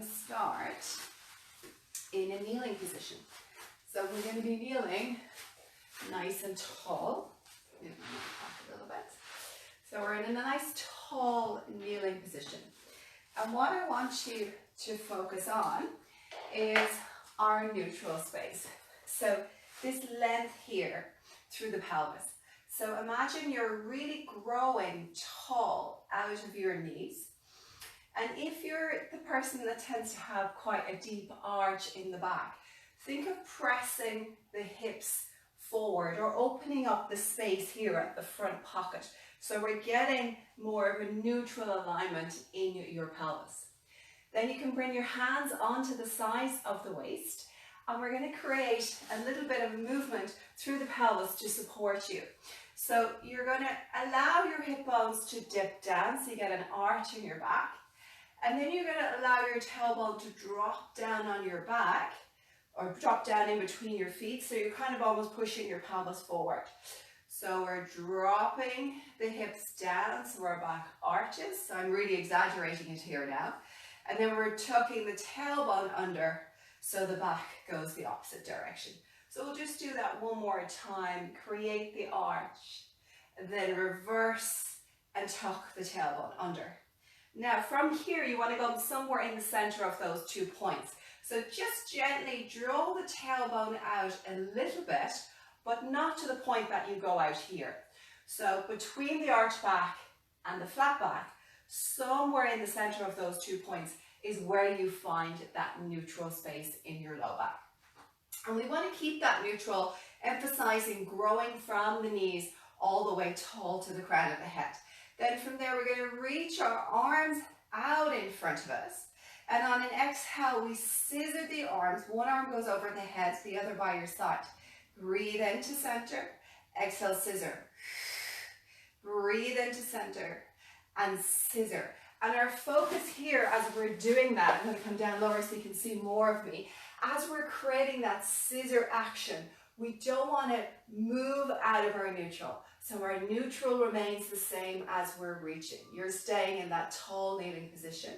to start in a kneeling position. So we're going to be kneeling nice and tall. Move my neck back a little bit. So we're in a nice tall kneeling position. And what I want you to focus on is our neutral space. So this length here through the pelvis. So imagine you're really growing tall out of your knees. And if you're the person that tends to have quite a deep arch in the back, think of pressing the hips forward or opening up the space here at the front pocket. So we're getting more of a neutral alignment in your pelvis. Then you can bring your hands onto the sides of the waist, and we're going to create a little bit of movement through the pelvis to support you. So you're going to allow your hip bones to dip down so you get an arch in your back. And then you're going to allow your tailbone to drop down on your back or drop down in between your feet. So you're kind of almost pushing your pelvis forward. So we're dropping the hips down so our back arches. So I'm really exaggerating it here now. And then we're tucking the tailbone under so the back goes the opposite direction. So we'll just do that one more time. Create the arch, then reverse and tuck the tailbone under. Now from here, you want to go somewhere in the center of those 2 points. So just gently draw the tailbone out a little bit, but not to the point that you go out here. So between the arch back and the flat back, somewhere in the center of those 2 points is where you find that neutral space in your low back. And we want to keep that neutral, emphasizing growing from the knees all the way tall to the crown of the head. Then from there, we're going to reach our arms out in front of us. And on an exhale, we scissor the arms. One arm goes over the head, the other by your side. Breathe into center. Exhale, scissor. Breathe into center and scissor. And our focus here as we're doing that, I'm going to come down lower so you can see more of me. As we're creating that scissor action, we don't want to move out of our neutral. So our neutral remains the same as we're reaching. You're staying in that tall kneeling position.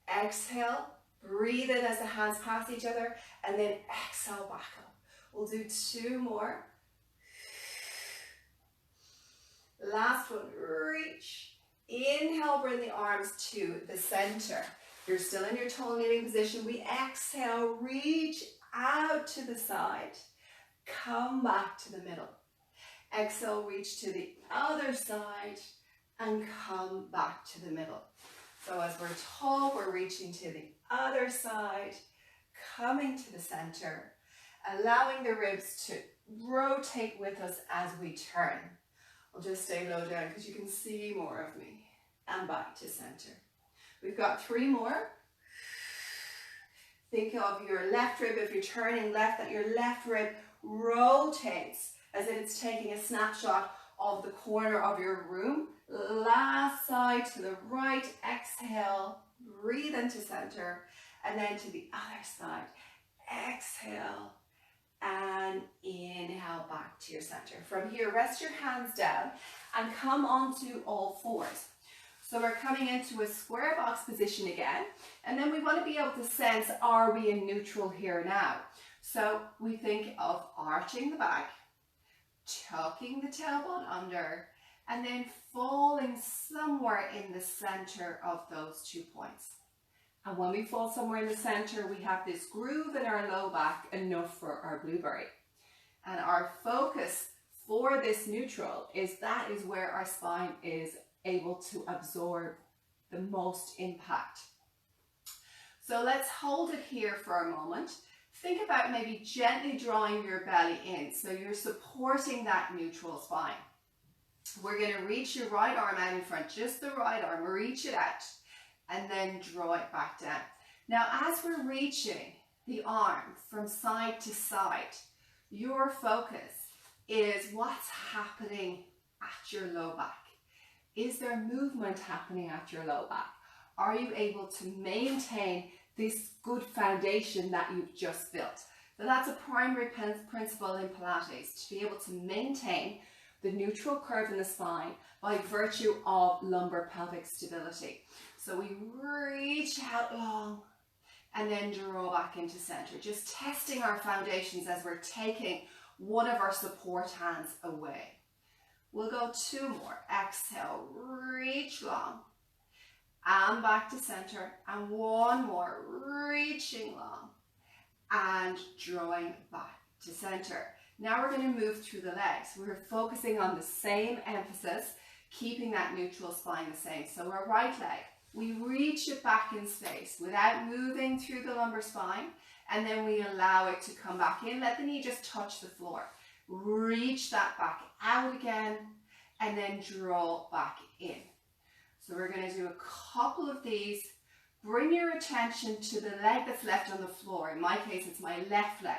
Exhale, breathe in as the hands pass each other, and then exhale back up. We'll do 2 more. Last one, reach. Inhale, bring the arms to the center. You're still in your tall kneeling position. We exhale, reach out to the side. Come back to the middle. Exhale, reach to the other side and come back to the middle. So as we're tall, we're reaching to the other side, coming to the center, allowing the ribs to rotate with us as we turn. I'll just stay low down because you can see more of me. And back to center. We've got 3 more. Think of your left rib, if you're turning left, that your left rib rotates as if it's taking a snapshot of the corner of your room. Last side to the right, exhale, breathe into center, and then to the other side, exhale, and inhale back to your center. From here, rest your hands down and come onto all fours. So we're coming into a square box position again, and then we want to be able to sense, are we in neutral here now? So we think of arching the back, tucking the tailbone under, and then falling somewhere in the center of those 2 points. And when we fall somewhere in the center, we have this groove in our low back, enough for our blueberry. And our focus for this neutral is that is where our spine is able to absorb the most impact. So let's hold it here for a moment. Think about maybe gently drawing your belly in so you're supporting that neutral spine. We're going to reach your right arm out in front, just the right arm, reach it out, and then draw it back down. Now, as we're reaching the arm from side to side, your focus is what's happening at your low back. Is there movement happening at your low back? Are you able to maintain this good foundation that you've just built? So that's a primary principle in Pilates, to be able to maintain the neutral curve in the spine by virtue of lumbar pelvic stability. So we reach out long and then draw back into center. Just testing our foundations as we're taking one of our support hands away. We'll go 2 more. Exhale, reach long, and back to center, and 1 more, reaching long, and drawing back to center. Now we're going to move through the legs. We're focusing on the same emphasis, keeping that neutral spine the same. So our right leg, we reach it back in space without moving through the lumbar spine, and then we allow it to come back in. Let the knee just touch the floor. Reach that back out again, and then draw back in. So we're going to do a couple of these. Bring your attention to the leg that's left on the floor. In my case, it's my left leg.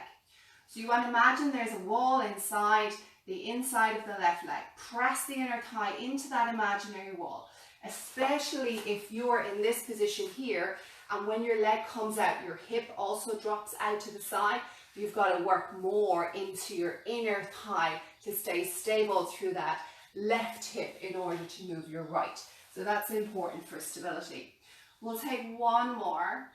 So you want to imagine there's a wall inside the inside of the left leg. Press the inner thigh into that imaginary wall, especially if you're in this position here, and when your leg comes out, your hip also drops out to the side. You've got to work more into your inner thigh to stay stable through that left hip in order to move your right. So that's important for stability. We'll take 1 more,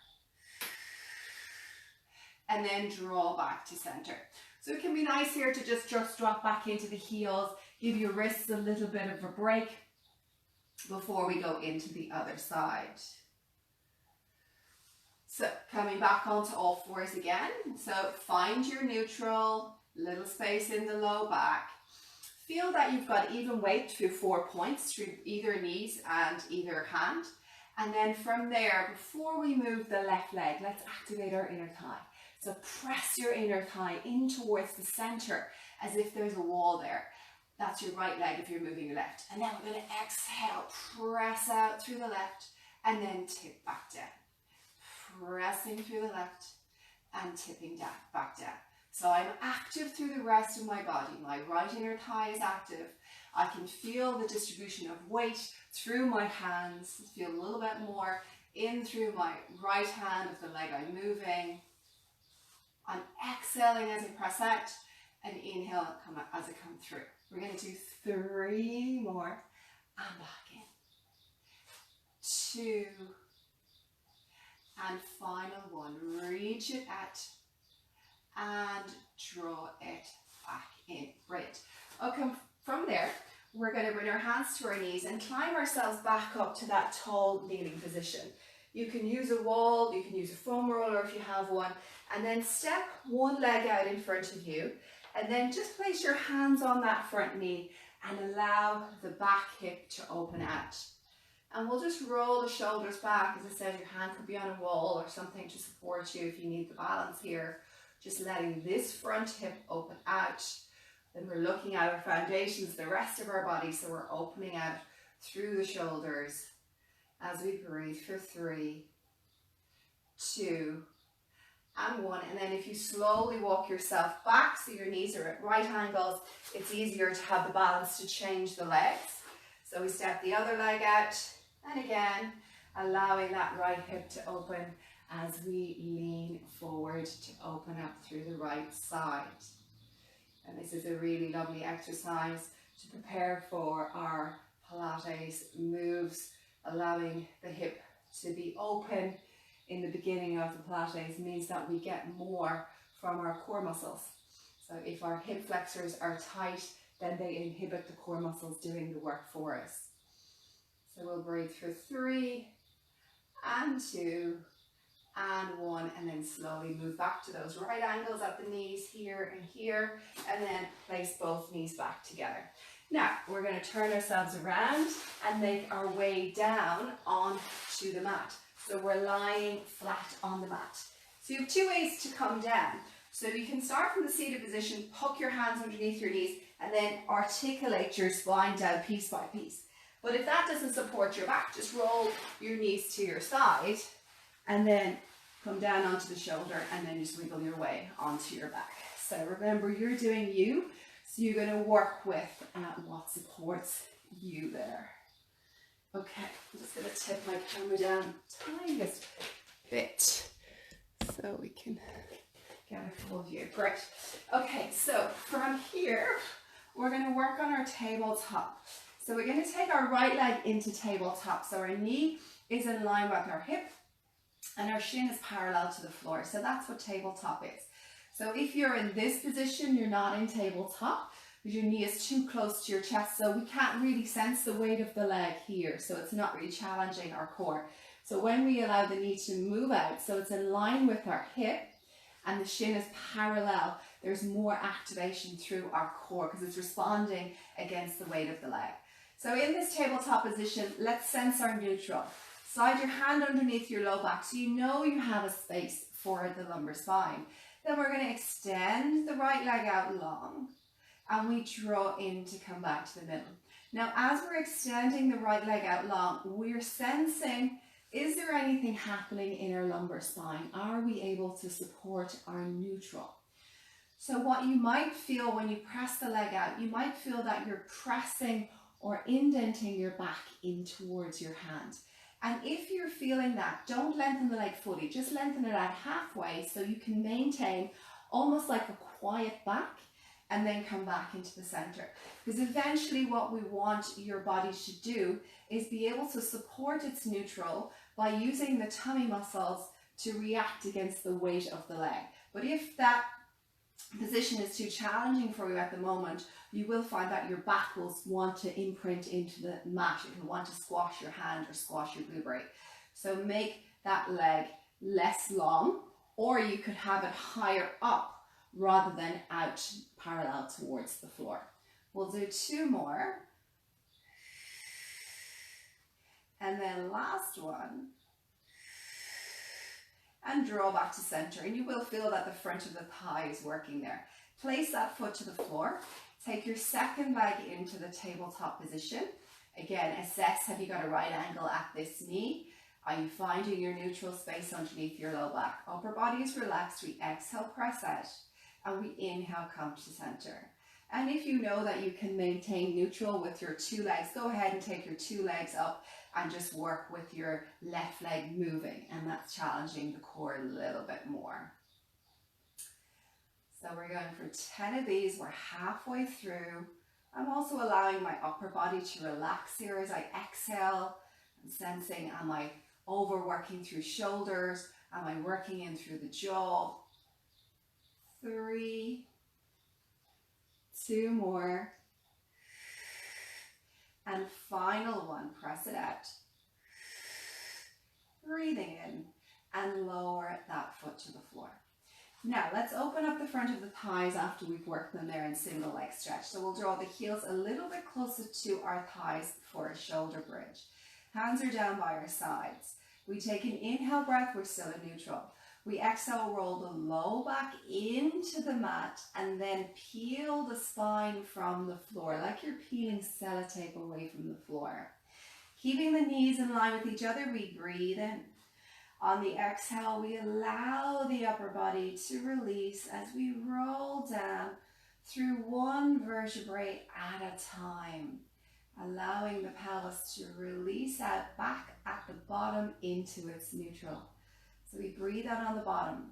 and then draw back to center. So it can be nice here to just drop back into the heels, give your wrists a little bit of a break before we go into the other side. So coming back onto all fours again. So find your neutral, little space in the low back. Feel that you've got even weight through 4 points, through either knees and either hand. And then from there, before we move the left leg, let's activate our inner thigh. So press your inner thigh in towards the center as if there's a wall there. That's your right leg if you're moving your left. And then we're going to exhale, press out through the left, and then tip back down. Pressing through the left and tipping down, back down. So I'm active through the rest of my body. My right inner thigh is active. I can feel the distribution of weight through my hands. Feel a little bit more in through my right hand of the leg I'm moving. I'm exhaling as I press out, and inhale as I come through. We're going to do 3 more, and back in. 2, and final 1. Reach it out, and draw it back in. Great. Okay, from there, we're going to bring our hands to our knees and climb ourselves back up to that tall kneeling position. You can use a wall, you can use a foam roller if you have one, and then step one leg out in front of you, and then just place your hands on that front knee and allow the back hip to open out. And we'll just roll the shoulders back. As I said, your hand could be on a wall or something to support you if you need the balance here. Just letting this front hip open out. Then we're looking at our foundations, the rest of our body, so we're opening out through the shoulders as we breathe for 3, 2, and 1. And then if you slowly walk yourself back so your knees are at right angles, it's easier to have the balance to change the legs. So we step the other leg out, and again, allowing that right hip to open as we lean forward to open up through the right side. And this is a really lovely exercise to prepare for our Pilates moves, allowing the hip to be open in the beginning of the Pilates means that we get more from our core muscles. So if our hip flexors are tight, then they inhibit the core muscles doing the work for us. So we'll breathe for 3, and 2, and 1, and then slowly move back to those right angles at the knees here and here, and then place both knees back together. Now, we're going to turn ourselves around and make our way down onto the mat. So we're lying flat on the mat. So you have 2 ways to come down. So you can start from the seated position, hook your hands underneath your knees, and then articulate your spine down piece by piece. But if that doesn't support your back, just roll your knees to your side, and then come down onto the shoulder, and then just wiggle your way onto your back. So remember, you're doing you, so you're going to work with what supports you there. Okay, I'm just going to tip my camera down tiniest bit so we can get a full view. Great. Okay, so from here, we're going to work on our tabletop. So we're going to take our right leg into tabletop. So our knee is in line with our hip. and our shin is parallel to the floor. So that's what tabletop is. So if you're in this position, you're not in tabletop, because your knee is too close to your chest, so we can't really sense the weight of the leg here, so it's not really challenging our core. So when we allow the knee to move out, so it's in line with our hip, and the shin is parallel, there's more activation through our core, because it's responding against the weight of the leg. So in this tabletop position, let's sense our neutral. Slide your hand underneath your low back, so you know you have a space for the lumbar spine. Then we're going to extend the right leg out long, and we draw in to come back to the middle. Now, as we're extending the right leg out long, we're sensing, is there anything happening in our lumbar spine? Are we able to support our neutral? So what you might feel when you press the leg out, you might feel that you're pressing or indenting your back in towards your hand. And if you're feeling that, don't lengthen the leg fully, just lengthen it out halfway so you can maintain almost like a quiet back, and then come back into the center. Because eventually what we want your body to do is be able to support its neutral by using the tummy muscles to react against the weight of the leg. But if that position is too challenging for you at the moment, you will find that your back will want to imprint into the mat. It will want to squash your hand or squash your blueberry. So make that leg less long, or you could have it higher up rather than out parallel towards the floor. We'll do 2 more. And then last one. And draw back to center, and you will feel that the front of the thigh is working there. Place that foot to the floor. Take your second leg into the tabletop position. Again, assess, have you got a right angle at this knee? Are you finding your neutral space underneath your low back? Upper body is relaxed. We exhale, press out, and we inhale, come to center. And if you know that you can maintain neutral with your 2 legs, go ahead and take your 2 legs up and just work with your left leg moving, and that's challenging the core a little bit more. So we're going for 10 of these. We're halfway through. I'm also allowing my upper body to relax here as I exhale. I'm sensing, am I overworking through shoulders? Am I working in through the jaw? 3, 2 more. And final one, press it out. Breathing in, and lower that foot to the floor. Now let's open up the front of the thighs after we've worked them there in single leg stretch. So we'll draw the heels a little bit closer to our thighs for a shoulder bridge. Hands are down by our sides. We take an inhale breath, we're still in neutral. We exhale, roll the low back into the mat, and then peel the spine from the floor, like you're peeling sellotape away from the floor. Keeping the knees in line with each other, we breathe in. On the exhale, we allow the upper body to release as we roll down through 1 vertebrae at a time, allowing the pelvis to release out back at the bottom into its neutral. So we breathe out on the bottom.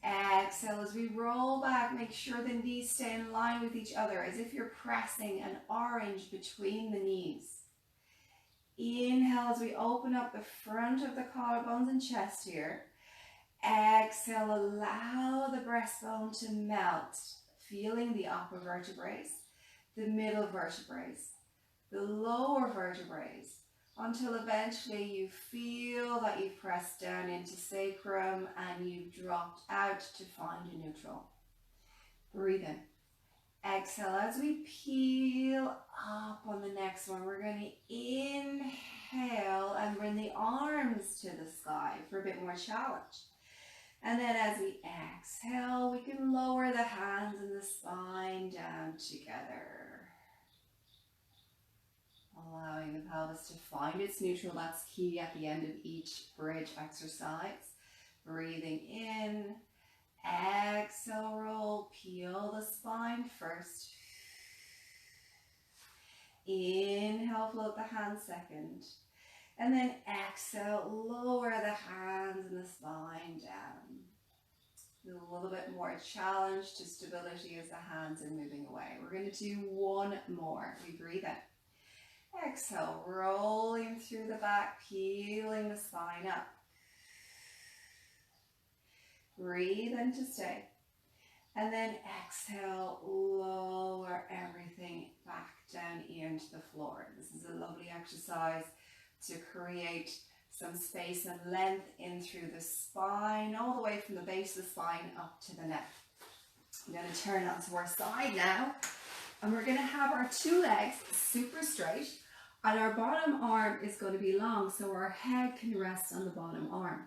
Exhale as we roll back, make sure the knees stay in line with each other as if you're pressing an orange between the knees. Inhale as we open up the front of the collarbones and chest here. Exhale, allow the breastbone to melt, feeling the upper vertebrae, the middle vertebrae, the lower vertebrae, until eventually you feel that you've pressed down into sacrum and you've dropped out to find a neutral. Breathe in. Exhale as we peel up on the next one. We're going to inhale and bring the arms to the sky for a bit more challenge. And then as we exhale, we can lower the hands and the spine down together. Allowing the pelvis to find its neutral. That's key at the end of each bridge exercise. Breathing in. Exhale, roll, peel the spine first. Inhale, float the hands second. And then exhale, lower the hands and the spine down. Do a little bit more challenge to stability as the hands are moving away. We're going to do 1 more. We breathe in. Exhale, rolling through the back, peeling the spine up. Breathe in to stay. And then exhale, lower everything back down into the floor. This is a lovely exercise to create some space and length in through the spine, all the way from the base of the spine up to the neck. I'm going to turn onto our side now, and we're going to have our two legs super straight, and our bottom arm is going to be long, so our head can rest on the bottom arm.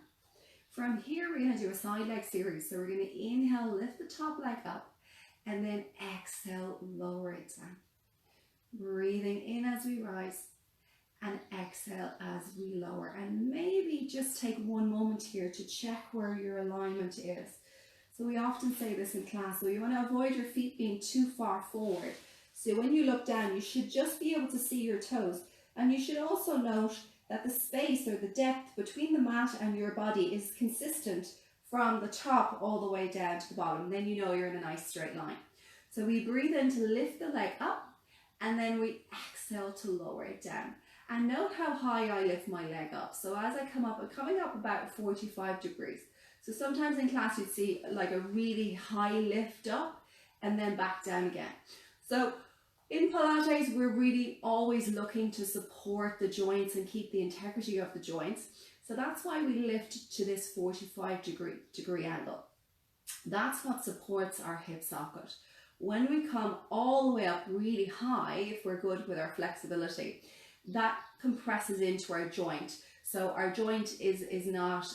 From here, we're going to do a side leg series. So we're going to inhale, lift the top leg up, and then exhale, lower it down. Breathing in as we rise, and exhale as we lower. And maybe just take one moment here to check where your alignment is. So we often say this in class, so you want to avoid your feet being too far forward. So when you look down, you should just be able to see your toes. And you should also note that the space or the depth between the mat and your body is consistent from the top all the way down to the bottom. Then you know you're in a nice straight line. So we breathe in to lift the leg up, and then we exhale to lower it down. And note how high I lift my leg up. So as I come up, I'm coming up about 45 degrees. So sometimes in class you'd see like a really high lift up and then back down again. So in Pilates, we're really always looking to support the joints and keep the integrity of the joints. So that's why we lift to this 45 degree angle. That's what supports our hip socket. When we come all the way up really high, if we're good with our flexibility, that compresses into our joint. So our joint is not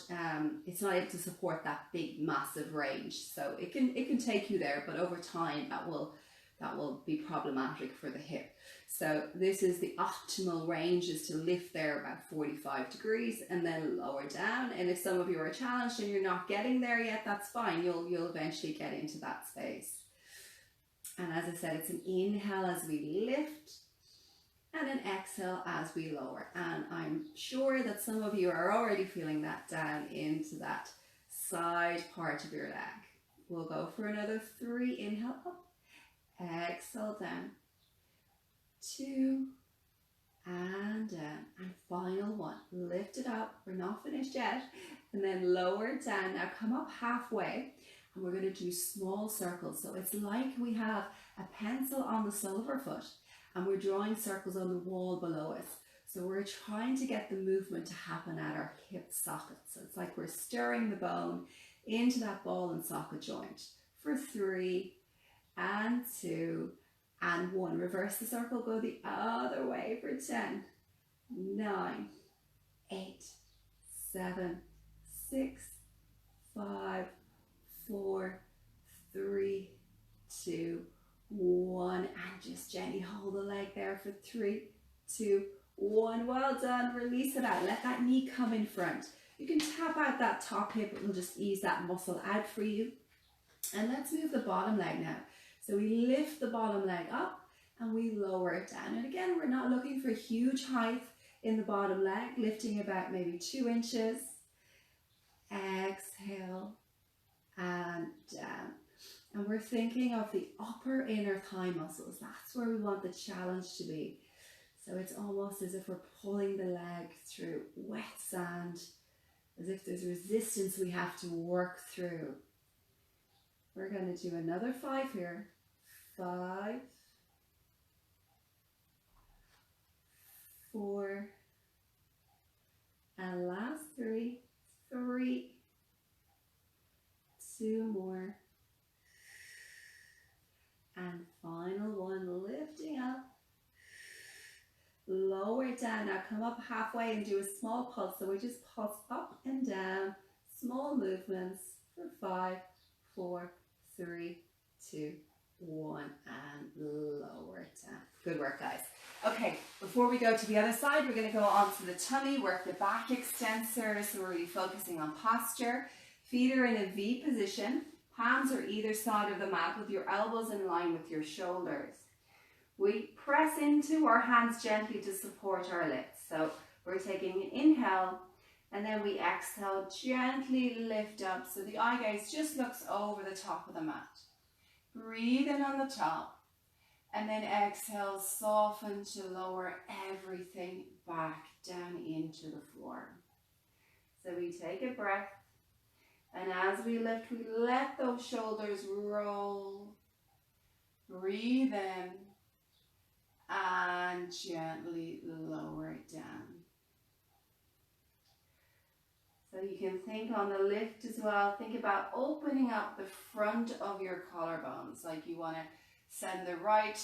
it's not able to support that big massive range. So it can take you there, but over time that will be problematic for the hip. So this is the optimal range, is to lift there about 45 degrees and then lower down. And if some of you are challenged and you're not getting there yet, that's fine. You'll eventually get into that space. And as I said, it's an inhale as we lift and an exhale as we lower. And I'm sure that some of you are already feeling that down into that side part of your leg. We'll go for another 3. Inhale up. Exhale down, 2, and down, and final 1. Lift it up, we're not finished yet, and then lower it down. Now come up halfway, and we're going to do small circles. So it's like we have a pencil on the sole of our foot, and we're drawing circles on the wall below us. So we're trying to get the movement to happen at our hip socket. So it's like we're stirring the bone into that ball and socket joint for 3, and 2, and 1. Reverse the circle, go the other way for 10, 9, 8, 7, 6, 5, 4, 3, 2, 1. And just gently hold the leg there for 3, 2, 1. Well done. Release it out. Let that knee come in front. You can tap out that top hip. It will just ease that muscle out for you. And let's move the bottom leg now. So we lift the bottom leg up and we lower it down. And again, we're not looking for huge height in the bottom leg, lifting about maybe 2 inches. Exhale and down. And we're thinking of the upper inner thigh muscles. That's where we want the challenge to be. So it's almost as if we're pulling the leg through wet sand, as if there's resistance we have to work through. We're going to do another 5 here. 5, 4, and last 3, 3, 2 more, and final 1, lifting up, lower it down. Now come up halfway and do a small pulse. So we just pulse up and down, small movements for 5, 4, 3, 2, 1, and lower it down. Good work, guys. Okay, before we go to the other side, we're going to go onto the tummy, work the back extensors. So we're really focusing on posture. Feet are in a V position. Palms are either side of the mat with your elbows in line with your shoulders. We press into our hands gently to support our lifts. So we're taking an inhale, and then we exhale, gently lift up so the eye gaze just looks over the top of the mat. Breathe in on the top, and then exhale, soften to lower everything back down into the floor. So we take a breath, And as we lift, we let those shoulders roll. Breathe in and gently lower it down. So you can think on the lift as well, think about opening up the front of your collarbones, like you want to send the right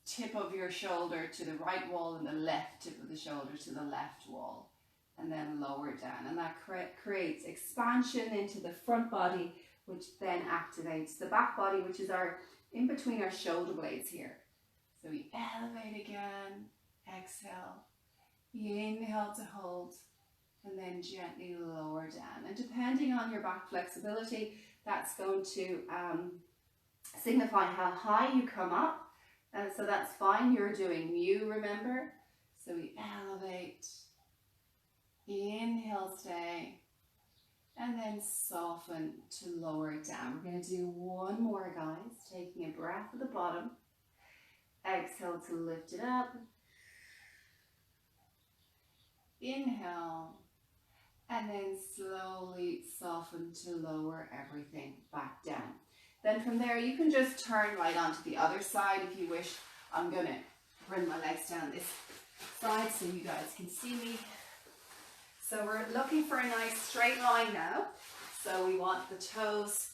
tip of your shoulder to the right wall and the left tip of the shoulder to the left wall, and then lower down. And that creates expansion into the front body, which then activates the back body, which is our in between our shoulder blades here. So we elevate again, exhale, inhale to hold, and then gently lower down. And depending on your back flexibility, that's going to signify how high you come up. And so that's fine, you're doing mu, remember? So we elevate, inhale, stay, and then soften to lower it down. We're going to do one more, guys. Taking a breath at the bottom. Exhale to lift it up. Inhale. And then slowly soften to lower everything back down. Then from there, you can just turn right onto the other side if you wish. I'm going to bring my legs down this side so you guys can see me. So we're looking for a nice straight line now. So we want the toes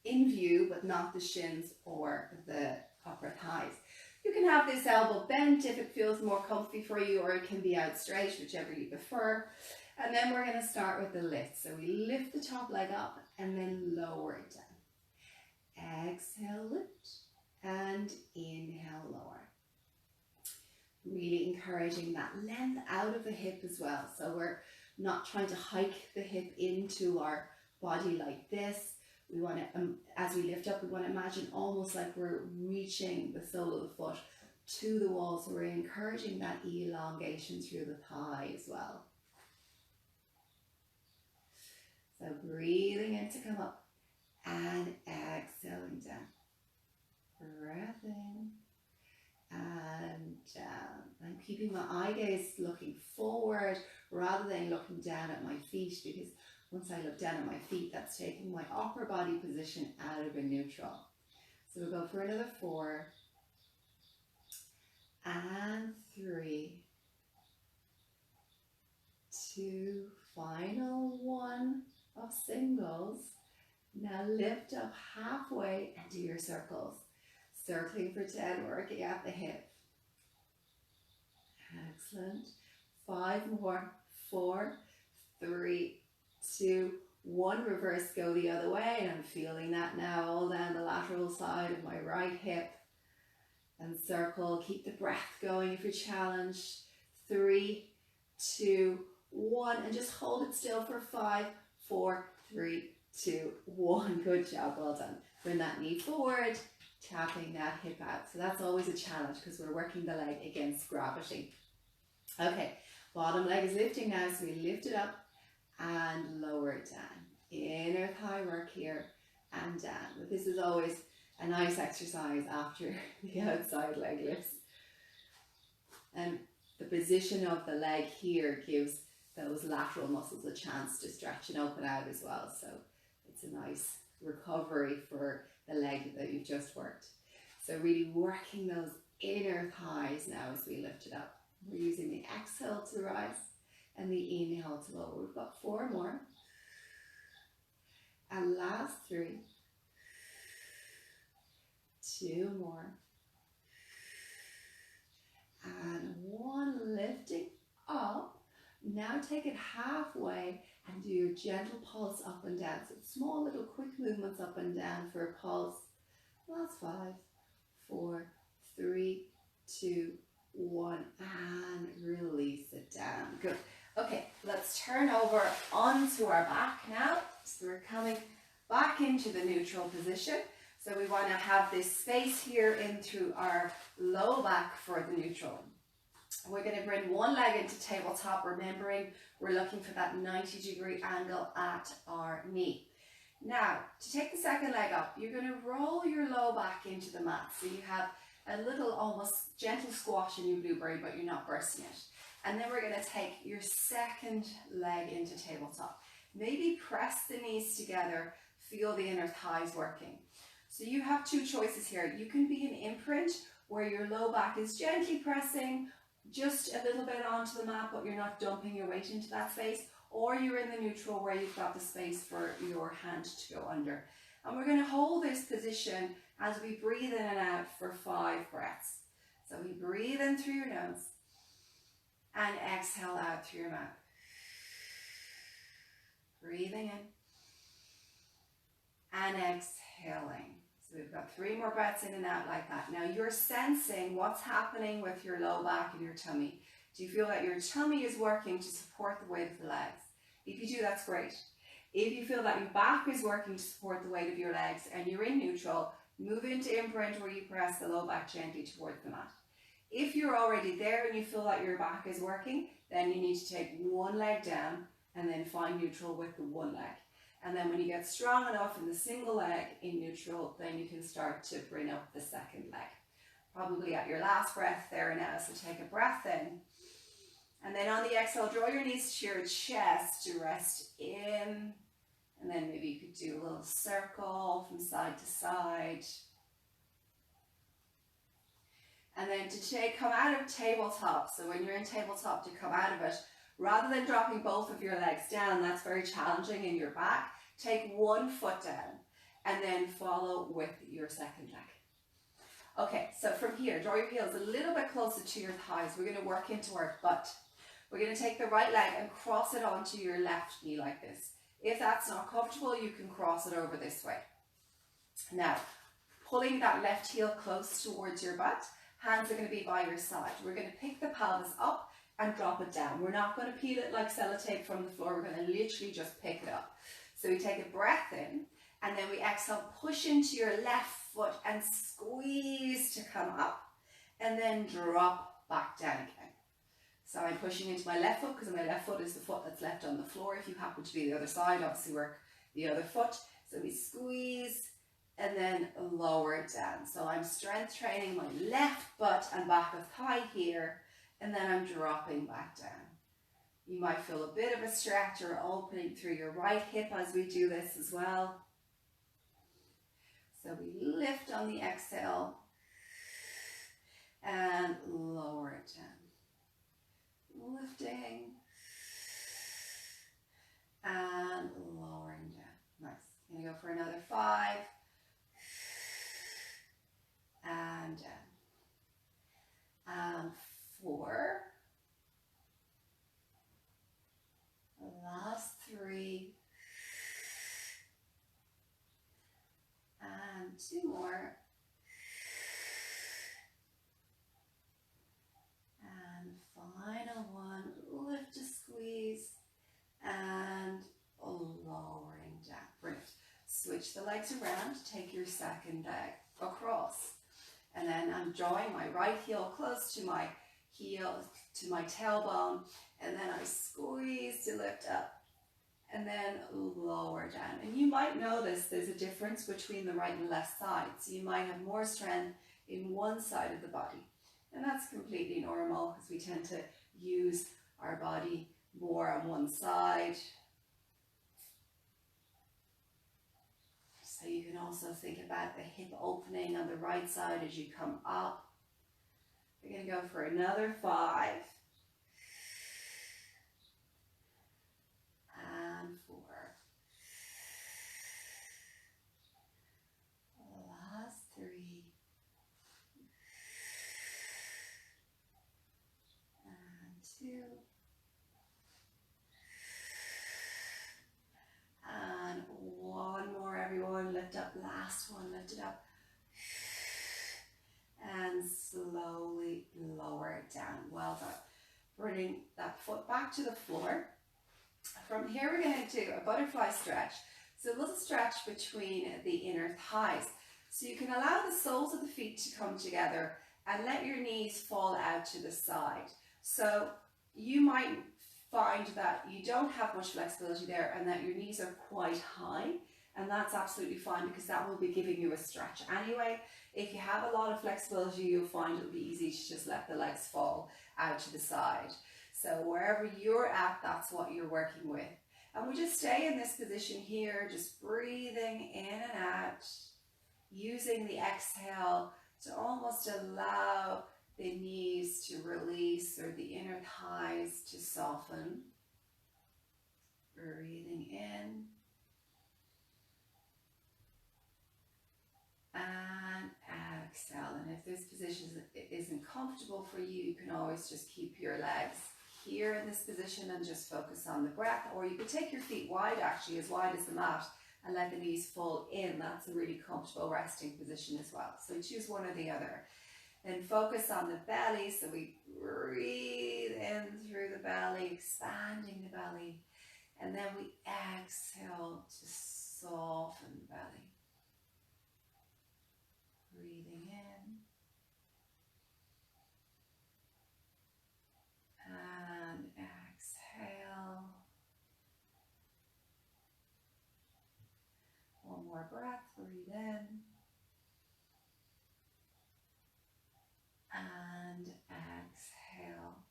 in view, but not the shins or the upper thighs. You can have this elbow bent if it feels more comfy for you, or it can be out straight, whichever you prefer. And then we're going to start with the lift. So we lift the top leg up and then lower it down. Exhale, lift, and inhale, lower. Really encouraging that length out of the hip as well. So we're not trying to hike the hip into our body like this. We want to, as we lift up, we want to imagine almost like we're reaching the sole of the foot to the wall. So we're encouraging that elongation through the thigh as well. So breathing in to come up and exhaling down. Breath in and down. I'm keeping my eye gaze looking forward rather than looking down at my feet, because once I look down at my feet, that's taking my upper body position out of a neutral. So we'll go for another 4 and 3, 2, final 1 of singles. Now lift up halfway and do your circles. Circling for 10, working at the hip. Excellent. 5 more. 4, 3, 2, 1. Reverse, go the other way. And I'm feeling that now all down the lateral side of my right hip. And circle. Keep the breath going if you're challenged. 3, 2, 1. And just hold it still for 5, 4, 3, 2, 1. Good job. Well done. Bring that knee forward. Tapping that hip out. So that's always a challenge because we're working the leg against gravity. Okay, bottom leg is lifting now, so we lift it up and lower it down. Inner thigh work here and down. But this is always a nice exercise after the outside leg lifts. And the position of the leg here gives those lateral muscles a chance to stretch and open out as well. So it's a nice recovery for the leg that you've just worked. So really working those inner thighs now as we lift it up. We're using the exhale to rise and the inhale to lower. We've got 4 more. And last 3. 2 more. And 1, lifting up. Now take it halfway and do your gentle pulse up and down. So small little quick movements up and down for a pulse. Last 5, 4, 3, 2, 1, and release it down. Good. Okay, let's turn over onto our back now. So we're coming back into the neutral position. So we want to have this space here in through our low back for the neutral. We're going to bring one leg into tabletop, remembering we're looking for that 90-degree angle at our knee. Now, to take the second leg up, you're going to roll your low back into the mat. So you have a little almost gentle squash in your blueberry, but you're not bursting it. And then we're going to take your second leg into tabletop. maybe press the knees together, feel the inner thighs working. So you have two choices here. You can be in imprint where your low back is gently pressing just a little bit onto the mat, but you're not dumping your weight into that space, or you're in the neutral where you've got the space for your hand to go under. And we're going to hold this position as we breathe in and out for 5 breaths. So we breathe in through your nose and exhale out through your mouth. Breathing in and exhaling. So we've got 3 more breaths in and out like that. Now you're sensing what's happening with your low back and your tummy. Do you feel that your tummy is working to support the weight of the legs? If you do, that's great. If you feel that your back is working to support the weight of your legs and you're in neutral, move into imprint where you press the low back gently towards the mat. If you're already there and you feel that your back is working, then you need to take one leg down and then find neutral with the one leg. And then when you get strong enough in the single leg in neutral, then you can start to bring up the second leg. Probably at your last breath there now, so take a breath in. And then on the exhale, draw your knees to your chest to rest in. And then maybe you could do a little circle from side to side. And then to come out of tabletop, so when you're in tabletop, to come out of it, rather than dropping both of your legs down, that's very challenging in your back, take one foot down and then follow with your second leg. Okay, so from here, draw your heels a little bit closer to your thighs. We're going to work into our butt. We're going to take the right leg and cross it onto your left knee like this. If that's not comfortable, you can cross it over this way. Now, pulling that left heel close towards your butt, hands are going to be by your side. We're going to pick the pelvis up and drop it down. We're not going to peel it like sellotape from the floor. We're going to literally just pick it up. So we take a breath in and then we exhale, push into your left foot and squeeze to come up and then drop back down again. So I'm pushing into my left foot because my left foot is the foot that's left on the floor. If you happen to be the other side, obviously work the other foot. So we squeeze and then lower it down. So I'm strength training my left butt and back of thigh here, and then I'm dropping back down. You might feel a bit of a stretch or opening through your right hip as we do this as well. So we lift on the exhale and lower it down. Lifting and lowering down. Nice. Gonna go for another 5 and down. And 4. Last 3 and 2 more. Final one, lift to squeeze and lowering down. Brilliant. Switch the legs around, take your second leg across. And then I'm drawing my right heel close to my heel, to my tailbone, and then I squeeze to lift up and then lower down. And you might notice there's a difference between the right and left side. So you might have more strength in one side of the body. And that's completely normal because we tend to use our body more on one side. So you can also think about the hip opening on the right side as you come up. We're going to go for another 5. And 4. Last 3. And 2. And one more, everyone. Lift up. Last one. Lift it up. And slowly lower it down. Well done. Bringing that foot back to the floor. From here, we're going to do a butterfly stretch. So a little stretch between the inner thighs. So you can allow the soles of the feet to come together and let your knees fall out to the side. So you might find that you don't have much flexibility there and that your knees are quite high, and that's absolutely fine because that will be giving you a stretch anyway. If you have a lot of flexibility, you'll find it'll be easy to just let the legs fall out to the side. So wherever you're at, that's what you're working with. And we just stay in this position here, just breathing in and out, using the exhale to almost allow the knees to release or the inner thighs to soften. Breathing in and exhale. And if this position isn't comfortable for you, you can always just keep your legs here in this position and just focus on the breath. Or you could take your feet wide, actually, as wide as the mat, and let the knees fall in. That's a really comfortable resting position as well. So choose one or the other. Then focus on the belly. So we breathe in through the belly, expanding the belly. And then we exhale to soften the belly. Breathing in. And exhale. One more breath. Breathe in. And exhale.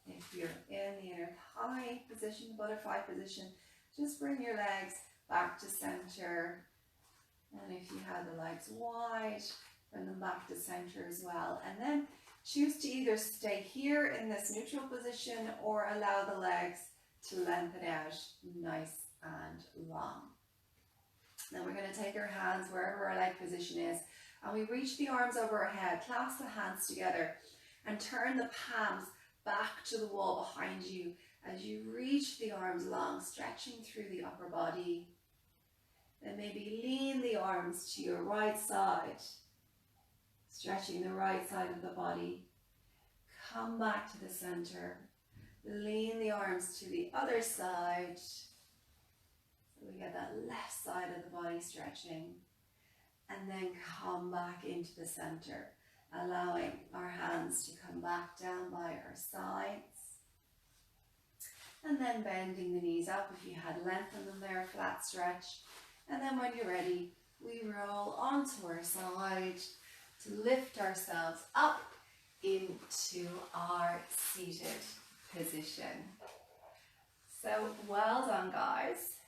If you're in the inner thigh position, butterfly position, just bring your legs back to center. And if you have the legs wide, bring them back to center as well. And then choose to either stay here in this neutral position or allow the legs to lengthen out nice and long. Then we're going to take our hands wherever our leg position is, and we reach the arms over our head, clasp the hands together, and turn the palms back to the wall behind you as you reach the arms long, stretching through the upper body. Then maybe lean the arms to your right side, stretching the right side of the body. Come back to the center. Lean the arms to the other side. So we get that left side of the body stretching. And then come back into the center, allowing our hands to come back down by our sides. And then bending the knees up if you had lengthened them there, flat stretch. And then when you're ready, we roll onto our side to lift ourselves up into our seated position. So well done, guys.